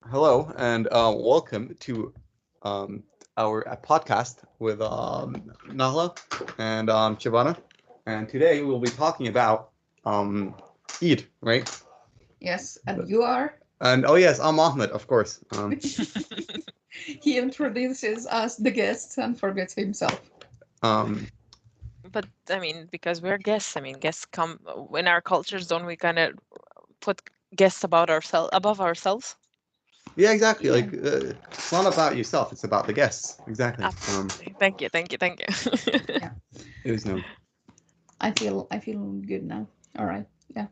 Hello and welcome to um, our podcast with Nahla and Shabana. And today we'll be talking about Eid, right? Yes, and you are? And oh yes, I'm Ahmed, of course. He introduces us the guests and forgets himself. Um, But I mean, because we're guests, guests come in our cultures, don't we kind of put guests about ourselves above ourselves? yeah, exactly. Yeah. It's not about yourself; it's about the guests. Exactly. Absolutely. Thank you, thank you, thank you. Yeah. It was known. I feel good now. All right. Yeah.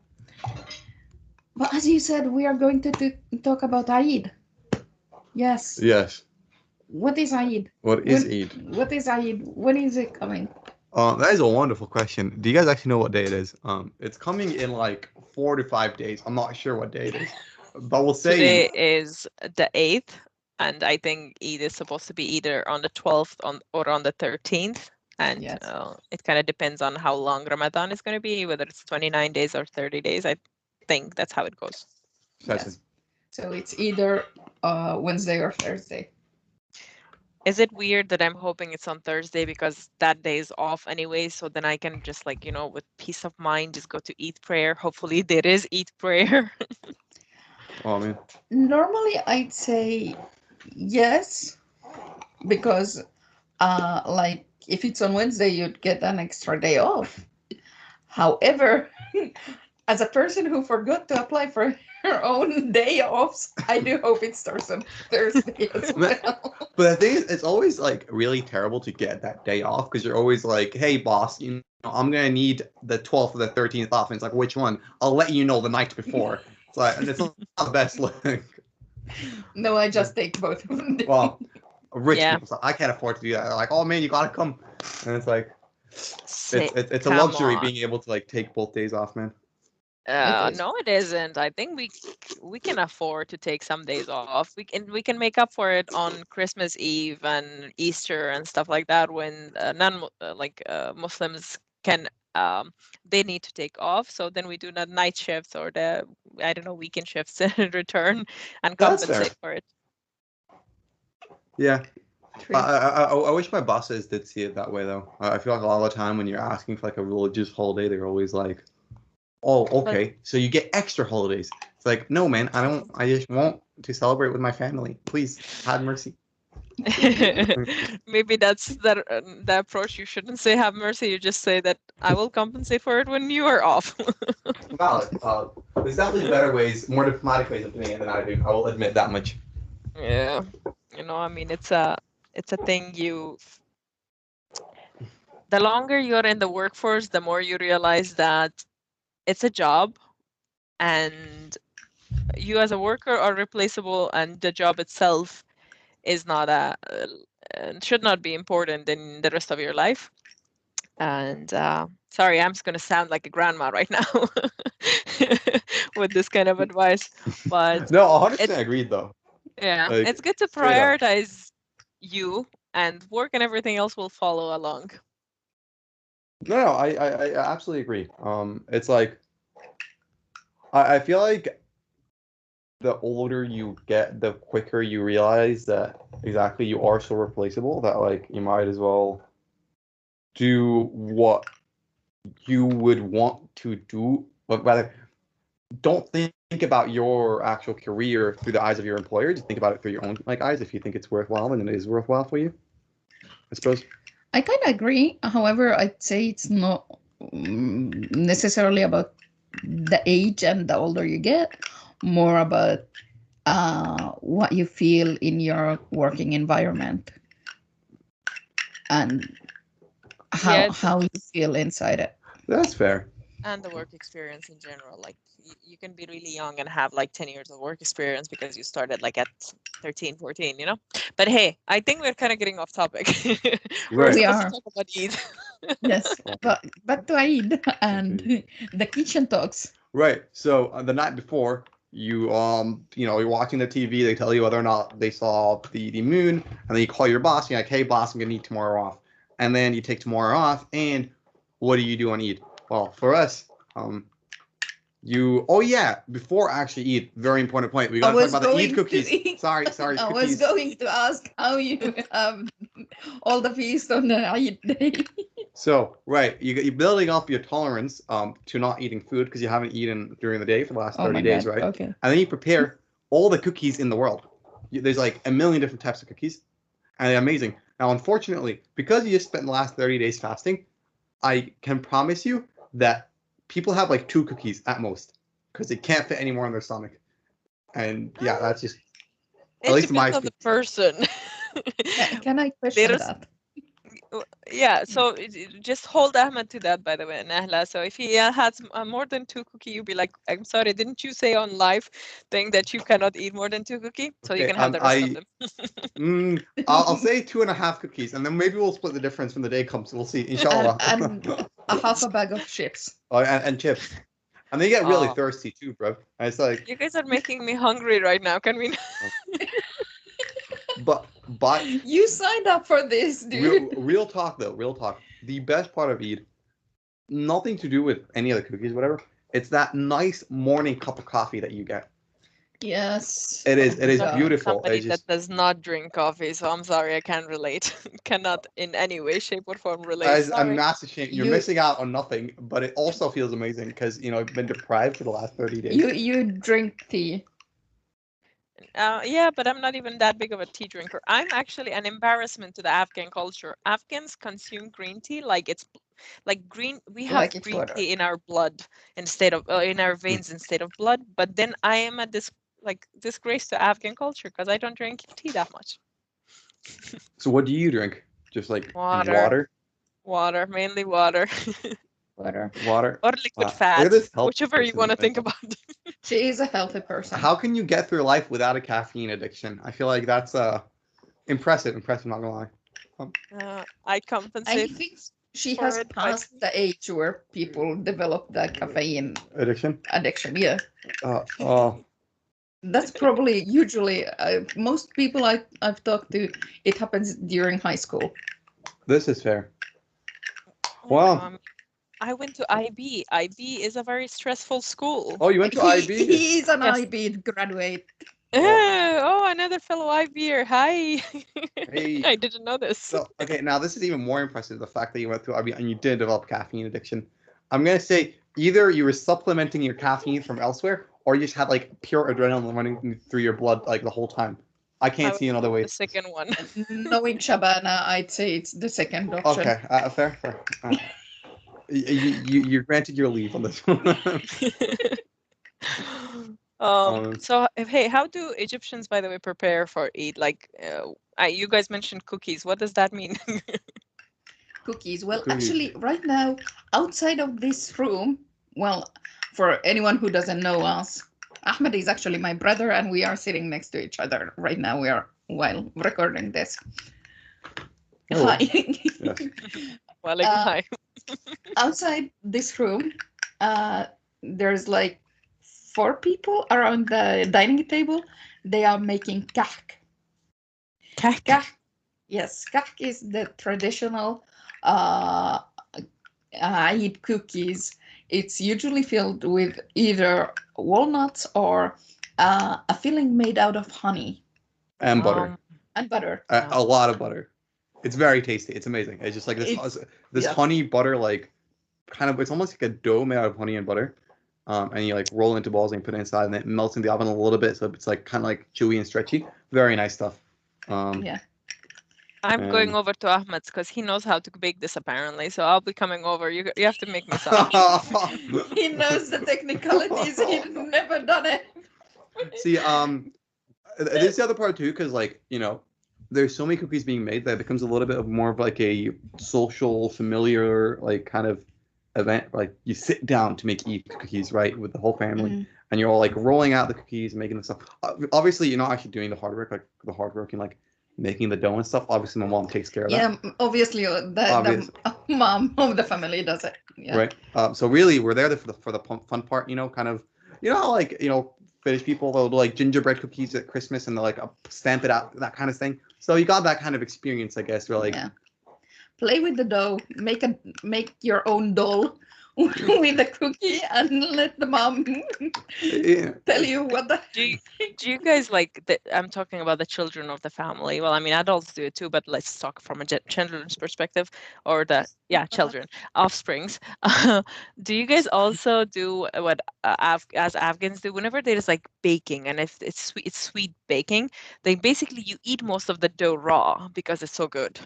But as you said, we are going to talk about Eid. Yes. Yes. What is Eid? What is When Eid? what is Eid? When is it coming? That is a wonderful question. Do you guys actually know what day it is? It's coming in like 4 to 5 days. I'm not sure what day it is, but we'll say Today is the 8th, and I think Eid is supposed to be either on the 12th or on the 13th. And Yes. it kind of depends on how long Ramadan is going to be, whether it's 29 days or 30 days. I think that's how it goes. session. Yes. So it's either Wednesday or Thursday. Is it weird that I'm hoping it's on Thursday because that day is off anyway? So then I can just with peace of mind, just go to eat prayer. Hopefully there is eat prayer. Oh man. Normally I'd say yes, because like if it's on Wednesday, you'd get an extra day off. However, as a person who forgot to apply for her own day offs, I do hope it starts on Thursday as well. But I think it's always like really terrible to get that day off because you're always like, hey boss, I'm gonna need the 12th or the 13th off. And it's like, which one? I'll let you know the night before. It's like, and it's not the best look. No, I just take both of them. Well, rich Yeah. people, so I can't afford to do that. They're like, oh man, you gotta come. And it's like, it's a Come luxury on. being able to like take both days off, man. It is. No, it isn't. I think we can afford to take some days off. We can make up for it on Christmas Eve and Easter and stuff like that when non Muslims can they need to take off. So then we do the night shifts or the I don't know weekend shifts in return and That's fair. compensate for it. Yeah. True. I wish my bosses did see it that way though. I feel like a lot of the time when you're asking for like a religious holiday, they're always like, "Oh, But okay, so you get extra holidays." It's like, no, man, I don't. I just want to celebrate with my family. Please have mercy. maybe that's the approach. You shouldn't say have mercy. You just say that I will compensate for it when you are off. Valid. There's definitely better ways, more diplomatic ways of doing it than I do. I will admit that much. Yeah. It's a thing the longer you're in the workforce, the more you realize that it's a job and you as a worker are replaceable and the job itself is not should not be important in the rest of your life. And sorry, I'm just going to sound like a grandma right now with this kind of advice, but No, 100% it's agreed though. yeah, Like it's good to straight up. prioritize you and work and everything else will follow along. No, I absolutely agree. It's like I feel like the older you get, the quicker you realize that exactly you are so replaceable that like you might as well do what you would want to do, but rather don't think about your actual career through the eyes of your employer. Just think about it through your own like eyes. If you think it's worthwhile, then it is worthwhile for you, I suppose. I kind of agree. However, I'd say it's not necessarily about the age and the older you get, more about what you feel in your working environment and how Yeah, how you feel inside it. That's fair. and the work experience in general. Like you can be really young and have like 10 years of work experience because you started like at 13, 14, you know? But hey, I think we're kind of getting off topic. We were Right. We supposed to are. talk about Eid. Yes, but back to Eid and Okay. the kitchen talks. Right. So the night before, you're watching the TV. They tell you whether or not they saw the moon, and then you call your boss. You're like, "Hey, boss, I'm gonna need tomorrow off." And then you take tomorrow off, and what do you do on Eid? Well, for us, Oh yeah, before actually Eid, very important point. We I gotta talk was about the Eid going cookies. to Sorry, I was cookies. going to ask how you have all the feast on the Eid day. So right, you're building up your tolerance to not eating food because you haven't eaten during the day for the last Oh 30 my days, God. right? Okay. And then you prepare all the cookies in the world. There's like a million different types of cookies, and they're amazing. Now, unfortunately, because you just spent the last 30 days fasting, I can promise you that people have like 2 cookies at most because they can't fit any more in their stomach. And yeah, that's just It at least my depends on the person. Can I question There's that? yeah, so just hold Ahmed to that, by the way, Nahla. So if he has more than 2 cookie, you'll be like, I'm sorry, didn't you say on live thing that you cannot eat more than 2 cookie? So you okay. can have the rest of them. I'll say 2.5 cookies, and then maybe we'll split the difference when the day comes. We'll see, inshallah. and a half a bag of chips. Oh, and chips, and they get really Oh. thirsty too, bro. And it's like, You guys are making me hungry right now. Can we? but You signed up for this, dude. real talk though, real talk. The best part of Eid, nothing to do with any of the cookies, whatever. It's that nice morning cup of coffee that you get. Yes. It is God. beautiful. Somebody It's just, that does not drink coffee, so I'm sorry, I can't relate. Cannot in any way, shape, or form relate. I'm Sorry. not ashamed. You're missing out on nothing, but it also feels amazing because I've been deprived for the last 30 days. You drink tea. Yeah, but I'm not even that big of a tea drinker. I'm actually an embarrassment to the Afghan culture. Afghans consume green tea like it's like green. We have Like it's green water. tea in our blood instead of in our veins instead of blood. But then I am a disgrace to Afghan culture because I don't drink tea that much. So what do you drink? Just like Water. Water, mainly water. Water. Or liquid Look fat, at this health whichever you person want to thing. think about. She is a healthy person. How can you get through life without a caffeine addiction? I feel like that's impressive. Not gonna lie. I I compensate think she for has it, but passed the age where people develop the caffeine Addiction. Yeah. Oh, That's probably usually most people I've talked to, it happens during high school. this is fair. oh, Wow. I went to IB. IB is a very stressful school. Oh, you went to IB? He is an Yes. IB graduate. Oh, another fellow IBer. Hi. Hey. I didn't know this. So, okay, now this is even more impressive, the fact that you went through IB and you did develop caffeine addiction. I'm going to say either you were supplementing your caffeine from elsewhere or you just had like pure adrenaline running through your blood like the whole time. I can't see another way. The second one. Knowing Shabana, I'd say it's the second option. Okay, fair. You're granted your leave on this one. So hey, how do Egyptians, by the way, prepare for Eid? Like, you guys mentioned cookies. What does that mean? Cookies. Well, Cookies. actually, right now, outside of this room, well, for anyone who doesn't know us, Ahmed is actually my brother, and we are sitting next to each other right now. We are while recording this. Oh, Hi. yes. Walaikum hi. Outside this room, there's like 4 people around the dining table. They are making kahk. Kahk. Yes, kahk is the traditional Eid cookies. It's usually filled with either walnuts or a filling made out of honey And butter. and butter. A lot of butter. It's very tasty. It's amazing. It's just like this yeah. honey butter, like kind of, it's almost like a dough made out of honey and butter. And you like roll into balls and you put it inside and it melts in the oven a little bit. So it's like kind of like chewy and stretchy. Very nice stuff. Yeah. I'm going over to Ahmed's because he knows how to bake this apparently. So I'll be coming over. You have to make me some. He knows the technicalities. He's never done it. See, this is the other part too, because like, there's so many cookies being made that it becomes a little bit of more of like a social, familiar, like kind of event. Like you sit down to make Eid cookies, right, with the whole family, and you're all like rolling out the cookies, making the stuff. Obviously, you're not actually doing the hard work, like the hard work and like making the dough and stuff. Obviously, my mom takes care of that. Yeah, obviously, the mom of the family does it. Yeah. Right. So really, we're there for the fun part. Kind of, how like Finnish people, they'll do like gingerbread cookies at Christmas and they'll like stamp it out, that kind of thing. So you got that kind of experience, I guess. Where like, play with the dough, make your own doll with the cookie and let the mom Yeah. tell you what the Do you guys like I'm talking about the children of the family. Well, I mean, adults do it too, but let's talk from a children's perspective, or children, offsprings. Do you guys also do what as Afghans do whenever there is like baking, and if it's sweet baking, they basically you eat most of the dough raw because it's so good.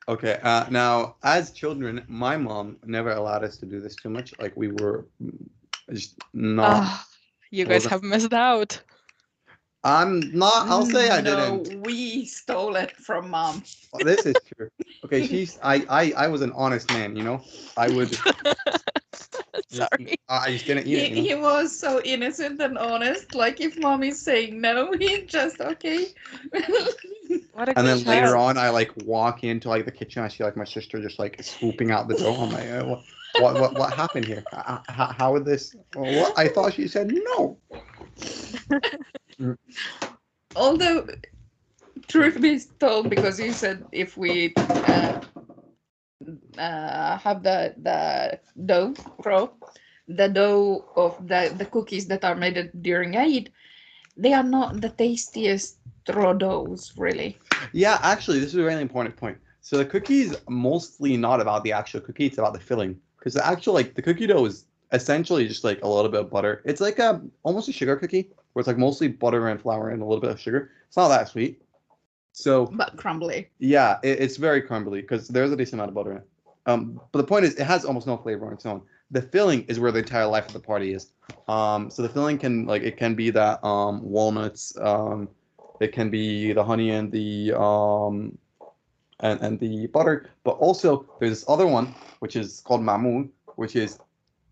Okay. Now, as children, my mom never allowed us to do this too much. Like we were just not. You guys wasn't- have missed out. I'm not. I'll say I No, didn't. we stole it from mom. This is true. Okay, I was an honest man, you know. I would. Sorry. I just didn't eat it. You know? He was so innocent and honest. Like if mom is saying no, he just okay. What a And good then later child. on, I like walk into like the kitchen. I see like my sister just like swooping out the dough. I'm like, what happened here? How would this? What? I thought she said no. Although, truth be told, because he said if we have the dough raw, the dough of the cookies that are made during Eid, they are not the tastiest raw doughs, really. Yeah, actually, this is a really important point. So the cookie is mostly not about the actual cookie; it's about the filling. Because the actual like the cookie dough is essentially just like a little bit of butter. It's like almost a sugar cookie, where it's like mostly butter and flour and a little bit of sugar. It's not that sweet. So But crumbly. yeah, it's very crumbly because there's a decent amount of butter in it. But the point is, it has almost no flavor on its own. The filling is where the entire life of the party is. So the filling can be that walnuts. It can be the honey and the and the butter. But also there's this other one which is called mamoon, which is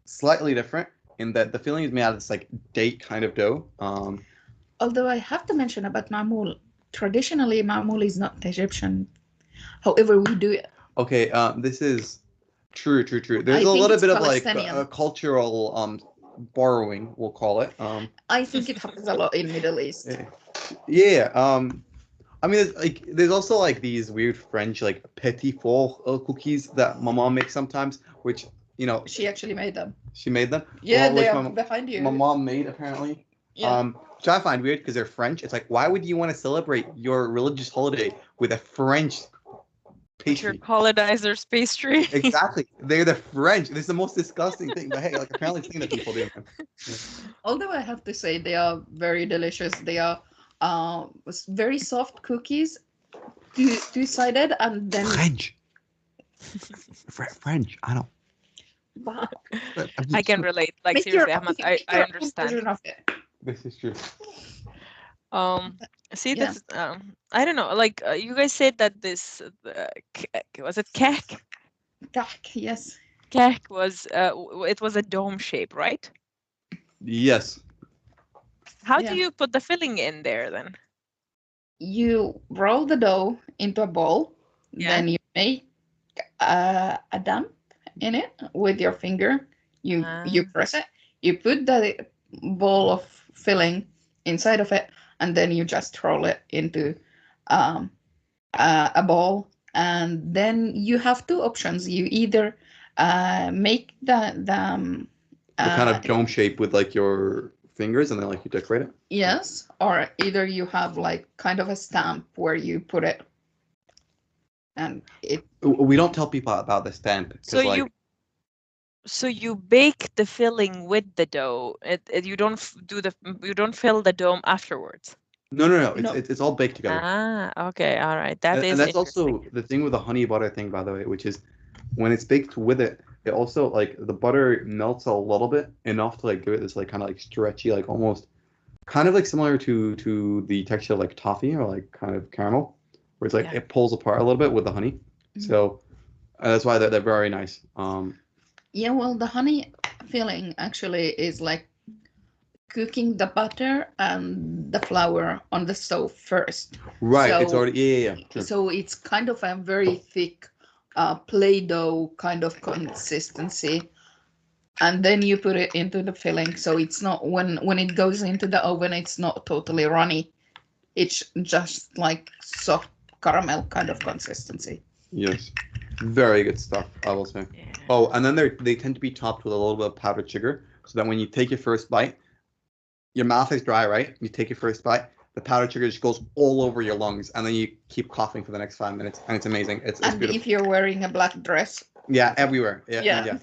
slightly different in that the filling is made out of this like date kind of dough. Although I have to mention about mamul, traditionally mamul is not Egyptian. However, we do it. Okay, this is true. There's I a think little it's bit of like Palestinian. cultural borrowing, we'll call it. I think it happens a lot in Middle East. Yeah. I mean, there's also like these weird French like petit four cookies that my mom makes sometimes, which She actually made them. she made them. Yeah, Well, they which are behind you. my mom made apparently. Yeah. Which I find weird because they're French. It's like, why would you want to celebrate your religious holiday with a French Your pastry? colonizer's pastry. Exactly. They're the French. This is the most disgusting thing. But hey, like apparently it's the thing that people do. Although I have to say they are very delicious. They are very soft cookies, two-sided, and then French. French. I don't. Wow. I can relate. Like Make seriously, your- Ahmed, make I your own understand. version of it. This is true. See, Yeah. that's I don't know. Like you guys said that this was it kek? Kak, yes. Kek was it was a dome shape, right? Yes. How Yeah. do you put the filling in there then? You roll the dough into a bowl, Yeah. then you make a dump in it with your finger. You press it. You put the bowl of filling inside of it, and then you just roll it into a ball. And then you have two options. You either make The kind of dome shape with like your fingers, and then like you decorate it. yes, or either you have like kind of a stamp where you put it, and it. We don't tell people about the stamp. So you bake the filling with the dough. You don't you don't fill the dome afterwards. No. No. It's all baked together. Okay, all right. That is And that's interesting. also the thing with the honey butter thing, by the way, which is when it's baked with it, it also like the butter melts a little bit enough to like give it this like kind of like stretchy, like almost kind of like similar to the texture of like toffee or like kind of caramel, where it's like Yeah. it pulls apart a little bit with the honey. So that's why they're very nice. Yeah, well, the honey filling actually is like cooking the butter and the flour on the stove first. Right, it's So- already yeah. Sure. So it's kind of a very thick Play-Doh kind of consistency. And then you put it into the filling. So it's not, when it goes into the oven, it's not totally runny. It's just like soft caramel kind of consistency. Yes, very good stuff, I will say. Yeah. Oh, and then they tend to be topped with a little bit of powdered sugar, so that when you take your first bite, your mouth is dry, right? You take your first bite, the powdered sugar just goes all over your lungs, and then you keep coughing for the next 5 minutes, and it's amazing. It's And beautiful. if you're wearing a black dress. Yeah, everywhere. Yeah.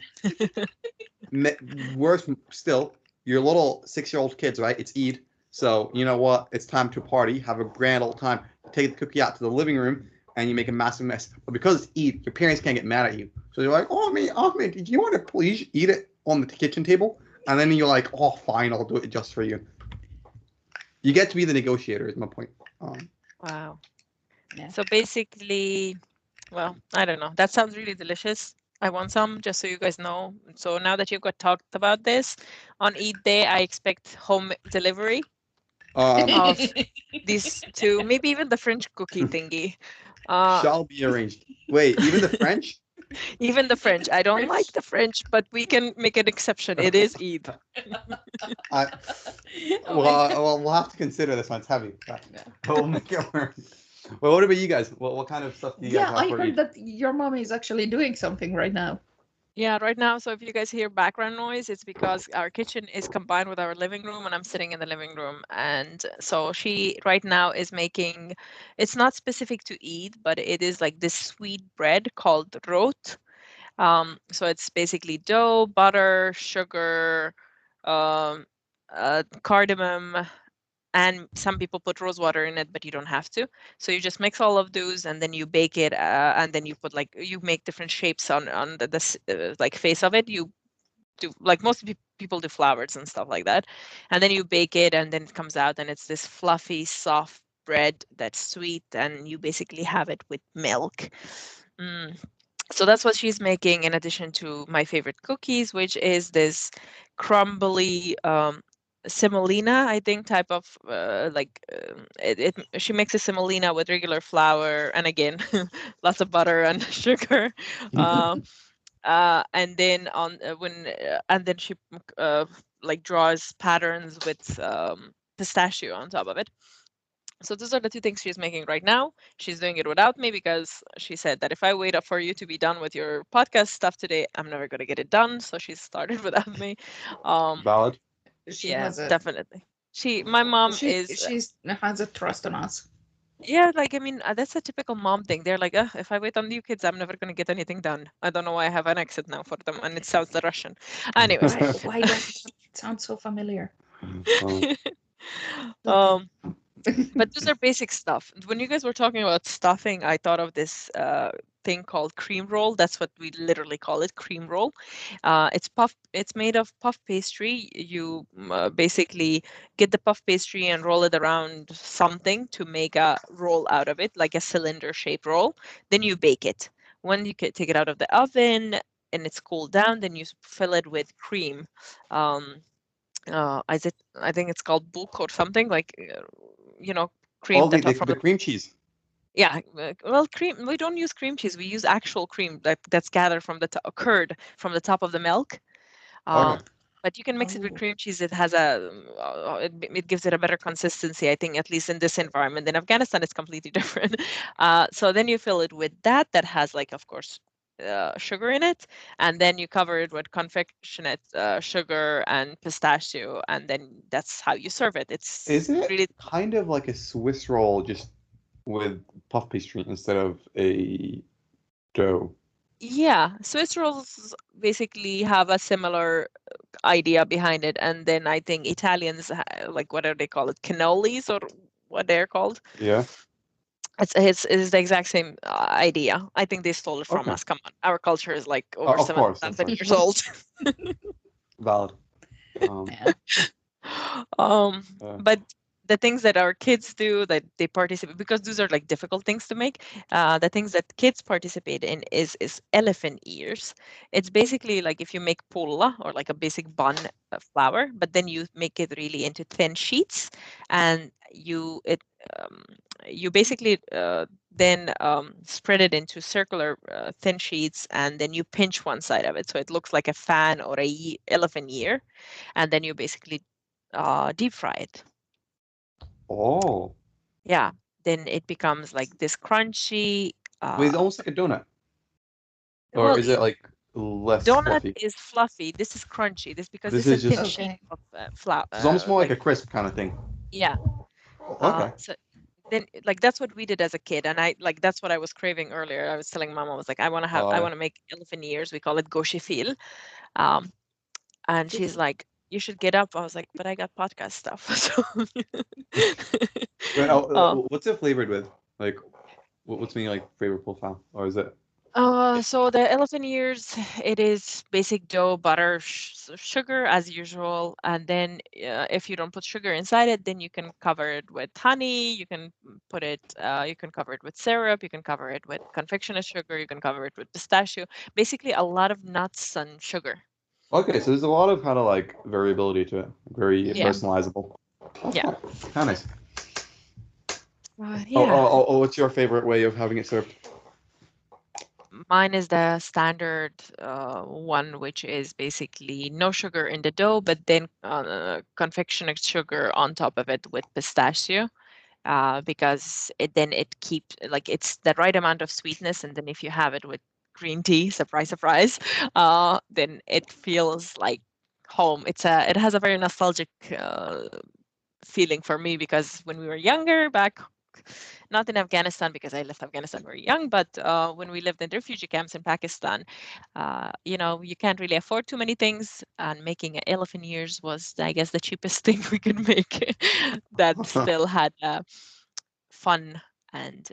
Worse still, your little 6-year-old kids, right? It's Eid, so you know what? It's time to party, have a grand old time. Take the cookie out to the living room, and you make a massive mess. But because it's Eid, your parents can't get mad at you. So they're like, "Oh, Ahmed, do you want to please eat it on the kitchen table?" And then you're like, "Oh, fine, I'll do it just for you." You get to be the negotiator, is my point. Wow. Yeah. So basically, well, I don't know. That sounds really delicious. I want some, just so you guys know. So now that you've got talked about this, on Eid day, I expect home delivery of these two, maybe even the French cookie thingy. Shall be arranged. Wait, even the French? Even the French. I don't like the French, but we can make an exception. It is Eid. Well, we'll have to consider this one. It's heavy. We'll make it work. Well, what about you guys? What kind of stuff do you guys have I for heard Eid? that your mom is actually doing something right now. Yeah, right now. So if you guys hear background noise, it's because our kitchen is combined with our living room, and I'm sitting in the living room. And so she right now is making, it's not specific to Eid, but it is like this sweet bread called rot. So it's basically dough, butter, sugar, cardamom, and some people put rose water in it, but you don't have to. So you just mix all of those, and then you bake it, and then you put like you make different shapes on the like face of it. You do like most people do flowers and stuff like that, and then you bake it, and then it comes out, and it's this fluffy, soft bread that's sweet, and you basically have it with milk. So that's what she's making, in addition to my favorite cookies, which is this crumbly semolina, I think, type of she makes a semolina with regular flour and again lots of butter and sugar. And then and then she like draws patterns with pistachio on top of it. So those are the two things she's making right now. She's doing it without me because she said that if I wait up for you to be done with your podcast stuff today, I'm never going to get it done. So she started without me. Valid. She Yeah, has a definitely. My mom she is, has a trust on us. yeah, like, I mean, that's a typical mom thing. They're like, if I wait on you kids, I'm never going to get anything done. I don't know why I have an accent now for them. And it sounds the Russian. Anyways. Why does it sound so familiar? But those are basic stuff. When you guys were talking about stuffing, I thought of this thing called cream roll. That's what we literally call it, cream roll. It's made of puff pastry. You basically get the puff pastry and roll it around something to make a roll out of it, like a cylinder-shaped roll. Then you bake it. When you take it out of the oven and it's cooled down, then you fill it with cream. I think it's called book or something like cream Oh, that the, from the cream cheese. yeah, well, cream, we don't use cream cheese, we use actual cream that's gathered from the curd from the top of the milk. Okay. But you can mix it with Oh. cream cheese. It has it gives it a better consistency, I think, at least in this environment. In Afghanistan, it's completely different. So then you fill it with that has, like, of course, sugar in it, and then you cover it with confectionate sugar and pistachio, and then that's how you serve it. It's Isn't it really, kind of like a Swiss roll, just with puff pastry instead of a dough? yeah, Swiss rolls basically have a similar idea behind it, and then I think Italians like, what do they call it, cannolis, or what they're called. Yeah. It's the exact same idea. I think they stole it from Okay. us. Come on, our culture is like over Of course, 7,000 years old. Valid. Yeah. But the things that our kids do, that they participate, because those are like difficult things to make. The things that kids participate in is elephant ears. It's basically like if you make pulla, or like a basic bun flour, but then you make it really into thin sheets, and you basically then spread it into circular thin sheets, and then you pinch one side of it so it looks like a fan or a elephant ear, and then you basically deep fry it. Oh. Yeah, then it becomes like this crunchy. Wait, it's almost like a donut. Or Well, is it like less Donut fluffy. is fluffy. This is crunchy. This because This this is is a thin just sheet Okay. of flour. it's almost more like a crisp kind of thing. Yeah. Okay. So then, like that's what we did as a kid, and I like that's what I was craving earlier. I was telling Mom, I was like, I want to make elephant ears. We call it goshifil. Um, and she's like, you should get up. I was like, but I got podcast stuff. So, Wait, uh, what's it flavored with? Like, what's mean like favorite profile, or is it? so the elephant ears, it is basic dough, butter, sugar as usual, and then if you don't put sugar inside it, then you can cover it with honey. You can put it. You can cover it with syrup. You can cover it with confectioner's sugar. You can cover it with pistachio. Basically, a lot of nuts and sugar. Okay, so there's a lot of kind of like variability to it. Very Yeah. personalizable. Yeah. Kind of nice. Yeah. What's your favorite way of having it served? Mine is the standard one, which is basically no sugar in the dough, but then confectioner's sugar on top of it with pistachio, because it keeps like it's the right amount of sweetness, and then if you have it with green tea, surprise, surprise, then it feels like home. It has a very nostalgic feeling for me because when we were younger back, not in Afghanistan because I left Afghanistan very young, but when we lived in refugee camps in Pakistan, you can't really afford too many things, and making elephant ears was, I guess, the cheapest thing we could make that still had a fun and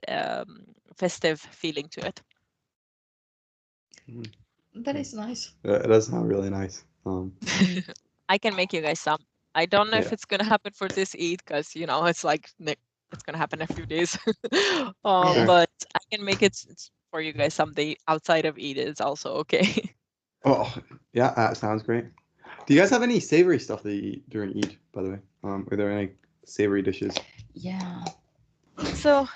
festive feeling to it. That is nice. It does sound really nice. I can make you guys some. I don't know if Yeah. it's gonna happen for this Eid because it's like it's gonna happen in a few days. Yeah. But I can make it for you guys someday outside of Eid. It's also okay. Oh, yeah, that sounds great. Do you guys have any savory stuff that you eat during Eid, by the way? Are there any savory dishes? Yeah. So,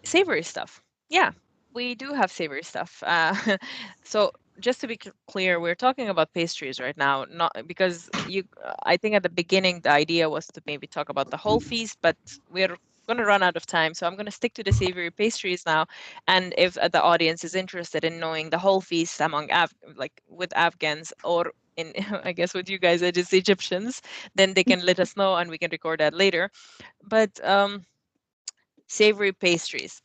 savory stuff. Yeah, we do have savory stuff. So just to be clear, we're talking about pastries right now, not because I think at the beginning the idea was to maybe talk about the whole feast, but we're going to run out of time, so I'm going to stick to the savory pastries now. And if the audience is interested in knowing the whole feast among like with Afghans or in I guess with you guys it is Egyptians, then they can let us know and we can record that later. But savory pastries.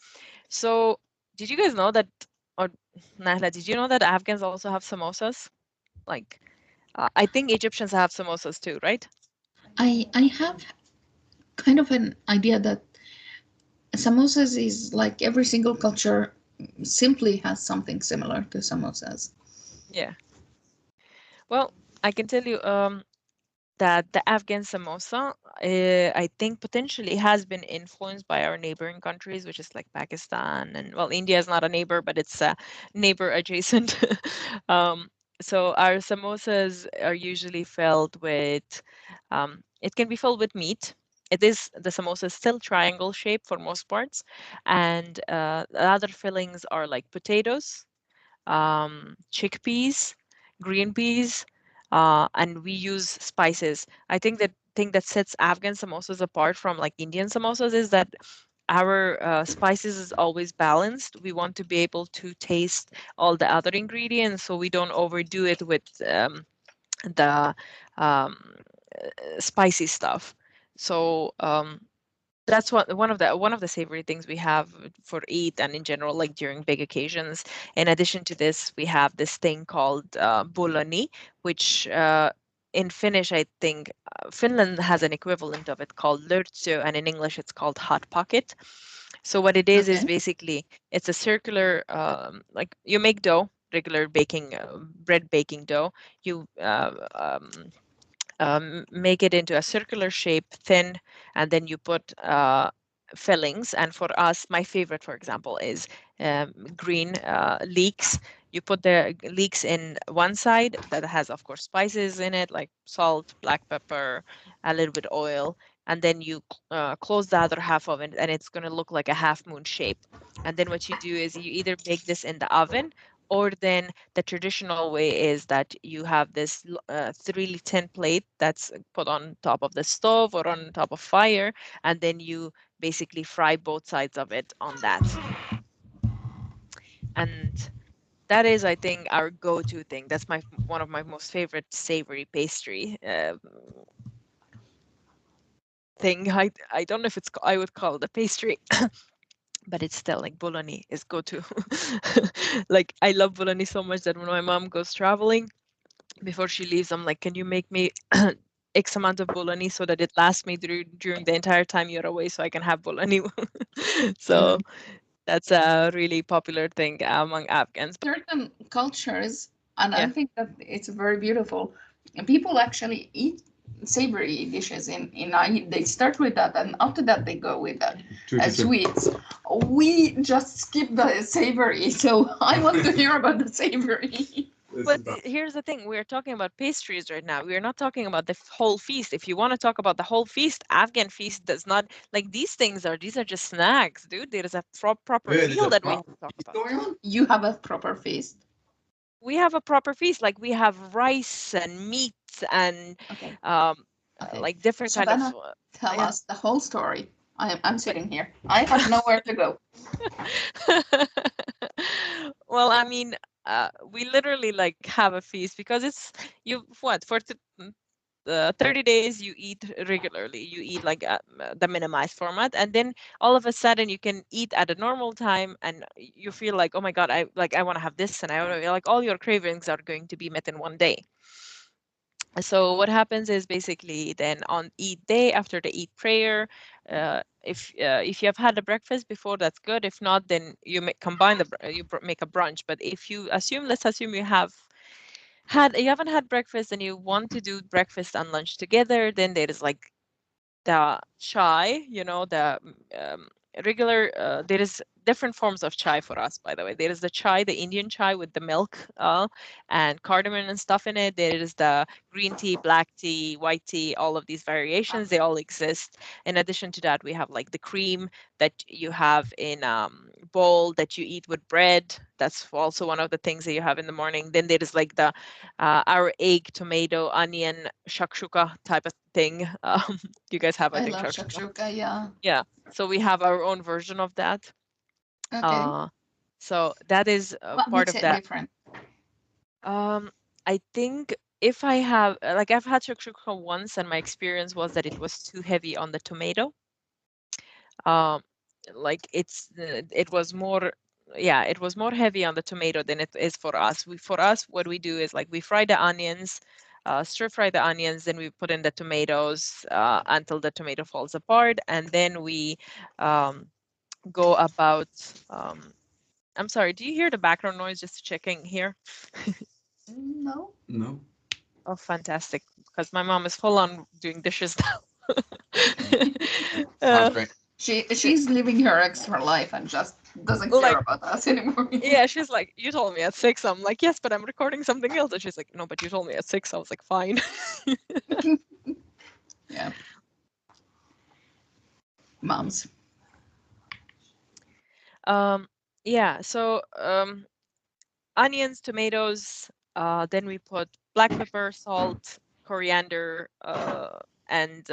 So, did you guys know that, or Nahla, did you know that Afghans also have samosas? Like, I think Egyptians have samosas too, right? I have kind of an idea that samosas is like every single culture simply has something similar to samosas. Yeah. Well, I can tell you that the Afghan samosa, I think potentially has been influenced by our neighboring countries, which is like Pakistan and well, India is not a neighbor, but it's a neighbor adjacent. um, so our samosas are usually filled with, it can be filled with meat. The samosa is still triangle shape for most parts, and the other fillings are like potatoes, chickpeas, green peas, and we use spices. I think that thing that sets Afghan samosas apart from like Indian samosas is that our spices is always balanced. We want to be able to taste all the other ingredients, so we don't overdo it with the um, spicy stuff. So that's one of the savory things we have for Eid and in general, like during big occasions. In addition to this, we have this thing called boloni, which in Finnish, I think Finland has an equivalent of it called lörtsö, and in English it's called hot pocket. So what it is Okay. basically it's a circular, like you make dough, regular baking bread baking dough. You make it into a circular shape, thin, and then you put fillings. And for us, my favorite, for example, is green leeks. You put the leeks in one side that has, of course, spices in it like salt, black pepper, a little bit oil, and then you close the other half of it, and it's going to look like a half moon shape. And then what you do is you either bake this in the oven, or then the traditional way is that you have this really thin plate that's put on top of the stove or on top of fire, and then you basically fry both sides of it on that. And that is, I think, our go-to thing. That's one of my most favorite savory pastry thing. I don't know if I would call it a pastry, but it's still like bologna is go-to. Like I love bologna so much that when my mom goes traveling, before she leaves, I'm like, can you make me X amount of bologna so that it lasts me during the entire time you're away, so I can have bologna. So that's a really popular thing among Afghans. Certain cultures, and I Yeah. think that it's very beautiful. And people actually eat savory dishes in Eid. They start with that, and after that they go with the sweets. We just skip the savory, so I want to hear about the savory. But here's the thing, we're talking about pastries right now. We're not talking about the whole feast. If you want to talk about the whole feast, Afghan feast does not, like, these are just snacks, dude. There is a proper meal that we have to talk about. You have a proper feast. We have a proper feast, like we have rice and meat and Okay. like different kind of Shabana, tell yeah. us the whole story. I'm sitting here. I have nowhere to go. Well, I mean, we literally like have a feast because it's for 30 days you eat regularly. You eat like the minimized format, and then all of a sudden you can eat at a normal time, and you feel like, oh my God, I want to have this, and I want to, like, all your cravings are going to be met in one day. So what happens is basically then on Eid day, after the Eid prayer, if you have had a breakfast before, that's good. If not, then you combine make a brunch. But if let's assume you haven't had breakfast and you want to do breakfast and lunch together, then there is like the chai, the regular, there is different forms of chai for us, by the way. There is the chai, the Indian chai with the milk and cardamom and stuff in it. There is the green tea, black tea, white tea, all of these variations, they all exist. In addition to that, we have like the cream that you have in bowl that you eat with bread. That's also one of the things that you have in the morning. Then there is like the our egg, tomato, onion, shakshuka type of thing. You guys have, I think, love shakshuka, yeah. Yeah. So we have our own version of that. Okay. So that is What part makes of it that. different? I think if I have, like, I've had shakshuka once, and my experience was that it was too heavy on the tomato. Like it was more, yeah, it was more heavy on the tomato than it is for us. For us, what we do is like we fry the onions, stir fry the onions, then we put in the tomatoes until the tomato falls apart, and then we go about. I'm sorry, do you hear the background noise? Just checking here. No. No. Oh, fantastic! Because my mom is full on doing dishes now. Sounds great. She's living her extra life and just doesn't care about us anymore. Yeah, she's like, you told me at 6. I'm like, yes, but I'm recording something else. And she's like, no, but you told me at 6. I was like, fine. Yeah. Moms. Yeah, so onions, tomatoes, then we put black pepper, salt, coriander, and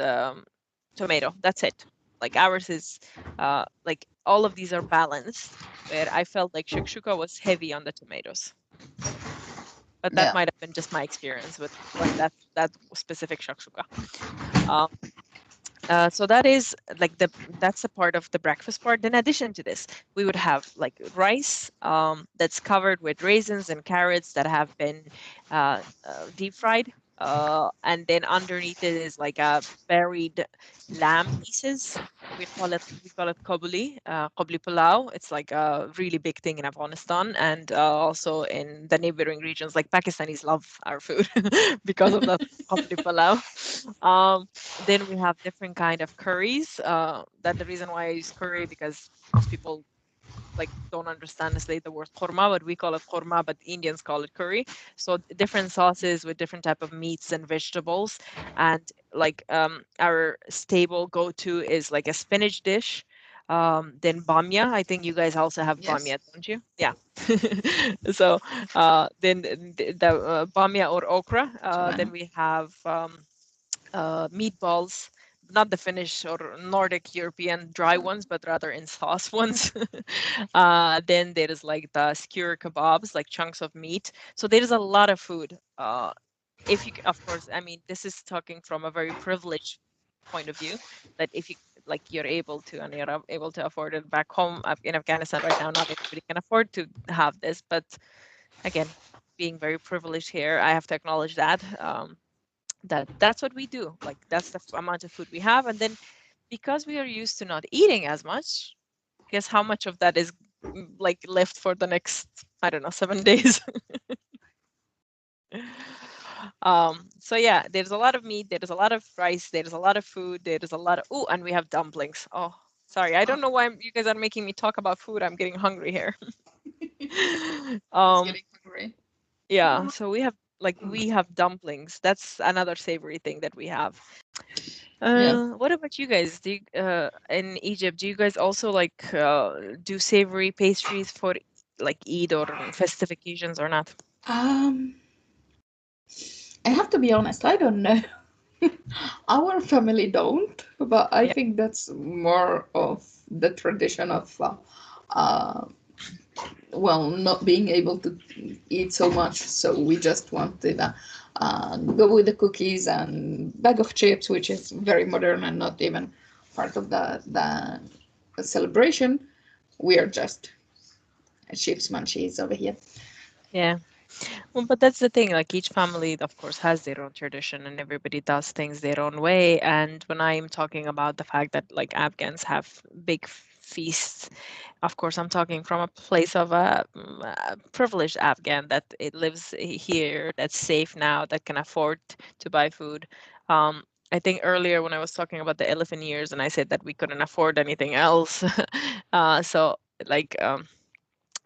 tomato. That's it. Like ours is like all of these are balanced, where I felt like shakshuka was heavy on the tomatoes. But that might have been just my experience with like that specific shakshuka. So that is like that's a part of the breakfast part. In addition to this, we would have like rice that's covered with raisins and carrots that have been deep fried. And then underneath it is like a buried lamb pieces. We call it kabuli pulao. It's like a really big thing in Afghanistan, and also in the neighboring regions. Like Pakistanis love our food because of that kabuli pulao. Then we have different kind of curries. That the reason why I use curry, because most people like don't understand necessarily the word korma, but we call it korma, but Indians call it curry. So different sauces with different type of meats and vegetables. And like our stable go-to is like a spinach dish. Then bamia. I think you guys also have bamia, don't you? Yeah. So then the bamia or okra. Then we have meatballs not the Finnish or Nordic European dry ones, but rather in sauce ones. Then there is like the skewer kebabs, like chunks of meat. So there is a lot of food. If you, of course, I mean, this is talking from a very privileged point of view, that if you like you're able to and you're able to afford it back home in Afghanistan right now, not everybody can afford to have this, but again, being very privileged here, I have to acknowledge that. That's what we do. Like that's the amount of food we have, and then because we are used to not eating as much, guess how much of that is like left for the next, I don't know, 7 days. So yeah, there's a lot of meat, there's a lot of rice, there's a lot of food, there's a lot of, oh, and we have dumplings. Oh, sorry, I don't know why you guys are making me talk about food. I'm getting hungry here. Getting hungry. Yeah, so we have dumplings. That's another savory thing that we have. What about you guys? Do you, in Egypt, do you guys also like do savory pastries for like Eid or festive occasions or not? I have to be honest, I don't know. Our family don't, but I Yeah. think that's more of the tradition of, well, not being able to eat so much. So we just wanted to go with the cookies and bag of chips, which is very modern and not even part of the celebration. We are just chips munchies over here. Yeah. Well, but that's the thing. Like each family, of course, has their own tradition, and everybody does things their own way. And when I'm talking about the fact that like Afghans have big feasts, of course, I'm talking from a place of a privileged Afghan that it lives here, that's safe now, that can afford to buy food. I think earlier when I was talking about the elephant years, and I said that we couldn't afford anything else. So like.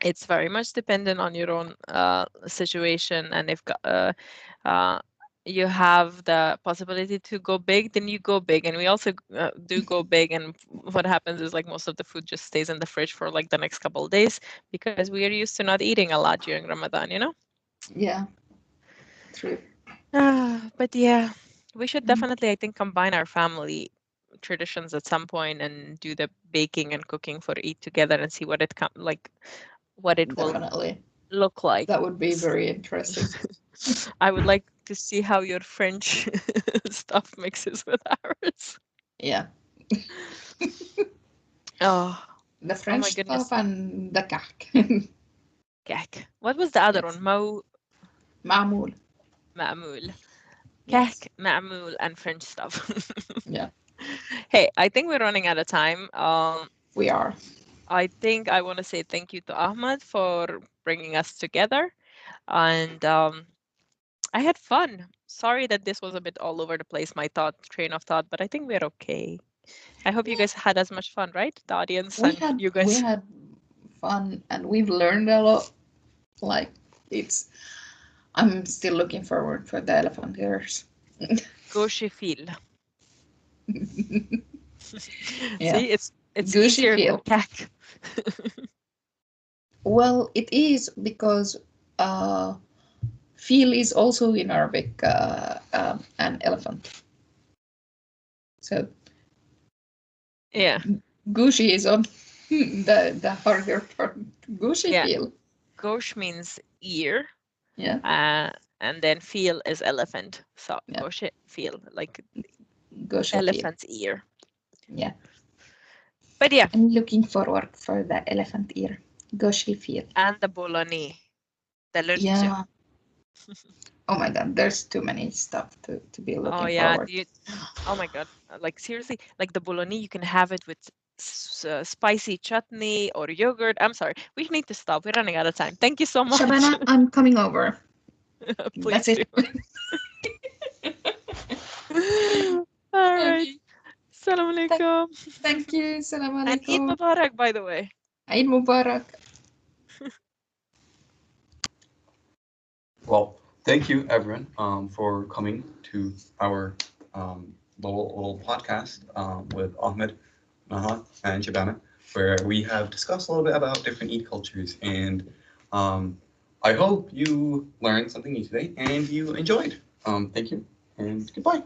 It's very much dependent on your own situation, and if uh, you have the possibility to go big, then you go big, and we also do go big. And what happens is like most of the food just stays in the fridge for like the next couple of days because we are used to not eating a lot during Ramadan, you know. Yeah, true. But yeah, we should definitely, I think, combine our family traditions at some point and do the baking and cooking for Eid together and see what it like what it will Definitely. look like. That would be very interesting. I would like to see how your French stuff mixes with ours. Yeah. Oh, The oh French my stuff goodness. and the kak. Kek. What was the other Yes. one? Mo معمول. Ma'mul. Yes. Kek, Ma'mul, and French stuff. Yeah, Hey, I think we're running out of time. we are. I think I want to say thank you to Ahmed for bringing us together. And I had fun. Sorry that this was a bit all over the place, my train of thought, but I think we're okay. I hope you Yeah. guys had as much fun, right? The audience We and had you we guys. had fun and we've learned a lot. Like it's I'm still looking forward for the elephant ears. Gauche fil. Yeah. See, it's Gushy easier than feel. cack. Well, it is because feel is also in Arabic an elephant. So Yeah, gushy is on the harder part. Gushy yeah. feel. Gauche means ear, Yeah. and then feel is elephant. So Yeah. gauche feel, like Gushy feel. elephant's ear. Yeah. But yeah, I'm looking forward for the elephant ear. Gushy feel. and the bologna, the lurch. Yeah. Oh my god, there's too many stuff to be Oh looking yeah, forward. oh my God, like seriously, like the bologna, you can have it with spicy chutney or yogurt. I'm sorry, we need to stop. We're running out of time. Thank you so much. Shabana, I'm coming over. Please That's do. it. All right. Okay. Salam Thank, alaikum. thank you. Salam And Eid alaikum. Mubarak, by the way. Eid Mubarak. Well, thank you everyone for coming to our little podcast with Ahmed, Nahla, and Shabana, where we have discussed a little bit about different Eid cultures. And I hope you learned something new today and you enjoyed. Thank you and goodbye.